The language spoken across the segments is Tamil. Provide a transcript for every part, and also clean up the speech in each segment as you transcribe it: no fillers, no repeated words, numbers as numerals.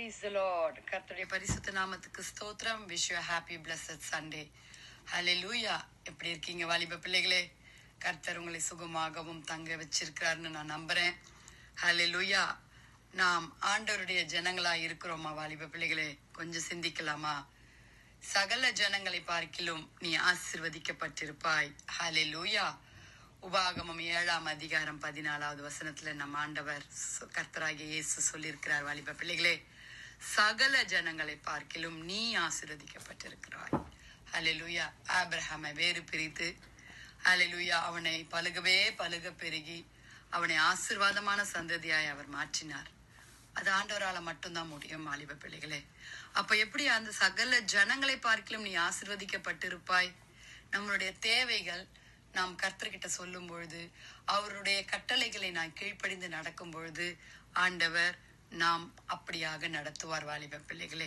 Praise the Lord. கர்த்தருடைய பரிசுத்த நாமத்துக்கு ஸ்தோத்திரம். Wish you a happy blessed Sunday. Hallelujah. எப்படி இருக்கீங்க வாலிப பிள்ளைகளே? கர்த்தர் உங்களை சுகமாகவும் தங்க வச்சிருக்கிறாருன்னு நான் நம்புறேன். Hallelujah. நாம் ஆண்டவருடைய ஜனங்களா இருக்கிறோமா வாலிப பிள்ளைகளே? கொஞ்சம் சிந்திக்கலாமா? சகல ஜனங்களை பார்க்கிலும் நீ ஆசீர்வதிக்கப்பட்டிருப்பாய். Hallelujah. உபாகமம் 7ஆம் அதிகாரம் 14வது வசனத்துல நம்ம ஆண்டவர் கர்த்தராகிய இயேசு சொல்லியிருக்கிறார், வாலிப பிள்ளைகளே, சகல ஜனங்களை பார்க்கிலும் நீ ஆசீர்வதிக்கப்பட்டிருக்கிறாய். ஹல்லேலூயா. ஆபிரகாமை வேறு பிரித்து ஹல்லேலூயா அவனை பலுக பெருகி அவனை ஆசீர்வாதமான சந்ததியாய் அவர் மாற்றினார். அது ஆண்டவரால மட்டும்தான் முடியும் வாலிப பிள்ளைகளே. அப்ப எப்படி அந்த சகல ஜனங்களை பார்க்கிலும் நீ ஆசீர்வதிக்கப்பட்டிருப்பாய்? நம்மளுடைய தேவைகள் நாம் கர்த்தர்கிட்ட சொல்லும் பொழுது, அவருடைய கட்டளைகளை நான் கீழ்ப்படிந்து நடக்கும் பொழுது ஆண்டவர் நாம் அப்படியாக நடத்துவார் வாலிப பிள்ளைகளே.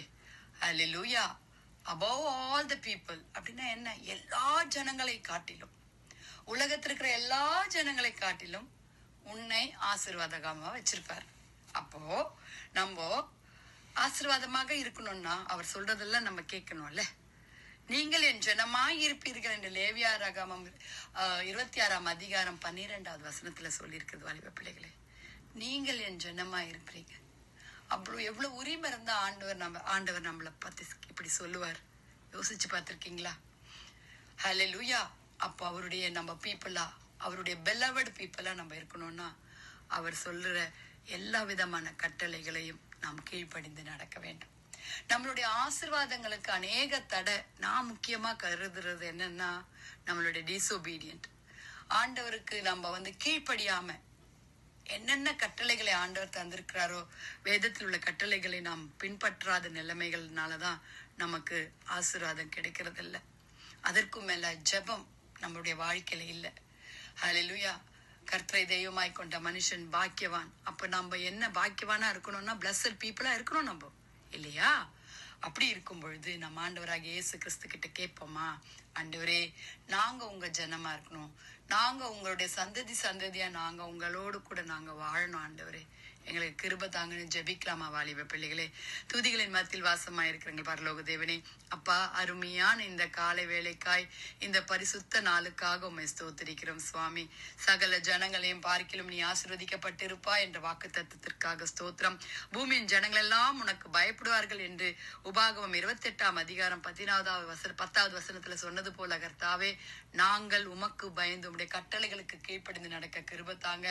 ஹல்லேலூயா. above all the people அப்படின்னா என்ன? எல்லா ஜனங்களை காட்டிலும், உலகத்தில் இருக்கிற எல்லா ஜனங்களை காட்டிலும் உன்னை ஆசீர்வாதகமா வச்சிருப்பார். அப்போ நம்ம ஆசீர்வாதமாக இருக்கணும்னா அவர் சொல்றதெல்லாம் நம்ம கேட்கணும்ல. நீங்கள் என் ஜனமாய் இருப்பீர்கள் என்று லேவியராகமம் 26ஆம் அதிகாரம் 12வது வசனத்துல சொல்லியிருக்கிறது வாலிப பிள்ளைகளே. நீங்கள் என் ஜனமாய் இருப்பீங்க. அவ்வளவு எவ்வளவு உரிமை இருந்தா ஆண்டவர் நம்மளை பார்த்து இப்படி சொல்லுவார். யோசிச்சு பார்த்திருக்கீங்களா? ஹல்லேலூயா. அப்போ அவருடைய நம்ம பீப்புளா, அவருடைய பெலவட் பீப்புளா நம்ம இருக்கணும்னா அவர் சொல்லுற எல்லா விதமான கட்டளைகளையும் நாம் கீழ்ப்படிந்து நடக்க வேண்டும். நம்மளுடைய ஆசீர்வாதங்களுக்கு அநேக தடை நான் முக்கியமா கருதுறது என்னன்னா, நம்மளுடைய டிசோபீடியன்ட். ஆண்டவருக்கு நம்ம கீழ்ப்படியாம என்னென்ன கட்டளைகளை ஆண்டவர் தந்திருக்கிறாரோ, வேதத்தில் உள்ள கட்டளைகளை நாம் பின்பற்றாத நிலைமைகள்னாலதான் நமக்கு ஆசீர்வாதம் கிடைக்கிறது இல்லை. அதற்கும் மேல ஜெபம் நம்மளுடைய வாழ்க்கையில இல்லை. ஹல்லேலூயா. கர்த்தரை தெய்வமாய் கொண்ட மனுஷன் பாக்கியவான். அப்ப நம்ம என்ன பாக்கியவானா இருக்கணும்னா பிளஸட் பீப்புளா இருக்கணும் நம்ம, இல்லையா? அப்படி இருக்கும் பொழுது நம்ம ஆண்டவராக இயேசு கிறிஸ்து கிட்ட கேட்போமா, ஆண்டவரே நாங்க உங்க ஜனமா இருக்கணும், நாங்க உங்களுடைய சந்ததியா நாங்க உங்களோடு கூட நாங்க வாழணும், ஆண்டவரே எங்களுக்கு கிருபை தாங்கன்னு ஜெபிக்கலாமா வாலிப பிள்ளைகளே? துதிகளின் மத்தியில் வாசமா இருக்கிறீங்க பரலோக தேவனே. அப்பா, அருமையான இந்த காலை வேளைக்காய், இந்த பரிசுத்த நாளுக்காக உம்மை ஸ்தோத்திரிக்கிறோம் சுவாமி. சகல ஜனங்களையும் பார்க்கிலும் நீ ஆசீர்வதிக்கப்பட்டிருப்பா என்ற வாக்கு தத்துவத்திற்காக ஸ்தோத்திரம். பூமியின் ஜனங்கள் எல்லாம் உனக்கு பயப்படுவார்கள் என்று உபாகமம் 28ஆம் அதிகாரம் 10வது வசனத்துல சொன்னது போல கர்த்தாவே, நாங்கள் உமக்கு பயந்து உம்முடைய கட்டளைகளுக்கு கீழ்ப்படிந்து நடக்க கிருபை தாங்க.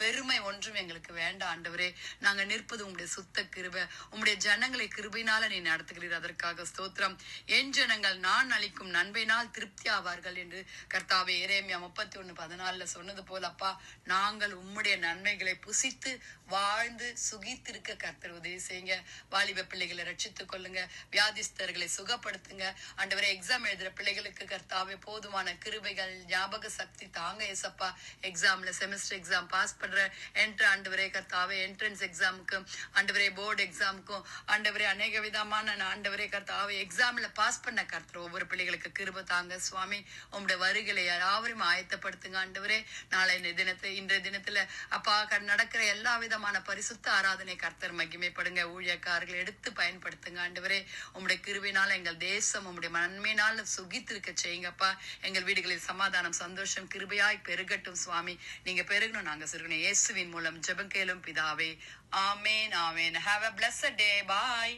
பெருமை ஒன்றும் எங்களுக்கு வேண்டாம் ஆண்டவரே. நாங்க நிற்பது உம்முடைய சுத்த கிருபை. உம்முடைய ஜனங்களை கிருபையினால நீ நடத்துகிறீர், அதற்காக ஸ்தோத்திரம். என் ஜனங்கள் நான் அளிக்கும் நன்மையினால் திருப்தி ஆவார்கள் என்று கர்த்தாவே எரேமியா 31:14 சொன்னது போல அப்பா, நாங்கள் உம்முடைய நன்மைகளை புசித்து வாழ்ந்து சுகித்திருக்க கர்த்தர் உதவி செய்யுங்க. வாலிப பிள்ளைகளை ரட்சித்துக் கொள்ளுங்க, வியாதிஸ்தர்களை சுகப்படுத்துங்க ஆண்டவரே. எக்ஸாம் எழுதுற பிள்ளைகளுக்கு கர்த்தாவே போதுமான கிருபைகள், ஞாபக சக்தி தாங்க ஏசப்பா. எக்ஸாம்ல செமஸ்டர் எக்ஸாம் பாஸ் பண்ற ஆண்டவரே கர்த்தாவே, என்ட்ரன்ஸ் எக்ஸாமுக்கு ஆண்டவரே, போர்டு எக்ஸாமுக்கும் ஆண்டவரே, அநேக விதமான ஆண்டவரே கர்த்தாவே எக்ஸாம்ல பாஸ் பண்ண கர்த்தர் ஒவ்வொரு பிள்ளைகளுக்கு கிருபை தாங்க சுவாமி. உங்களுடைய வருகையை யாவரையும் ஆயத்தப்படுத்துங்க ஆண்டவரே. இன்றைய தினத்துல அப்பா நடக்கிற எல்லா விதமான பரிசுத்த ஆராதனை கர்த்தர் மகிமைப்படுங்க. ஊழியக்காரர்களை எடுத்து பயன்படுத்துங்க ஆண்டவரே. உங்களுடைய கிருபையினால எங்கள் தேசம் உங்களுடைய நன்மையினால சுகித்திருக்க செய்யுங்கப்பா. எங்கள் வீடுகளில் சமாதானம், சந்தோஷம் கிருபையாய் பெருகட்டும் சுவாமி. நீங்க பெருகணும், நாங்க சிறுகணும். இயேசுவின் மூலம் ஜெபம் கேளும் பிதாவே. ஆமேன், ஆமேன். Have a blessed day. Bye.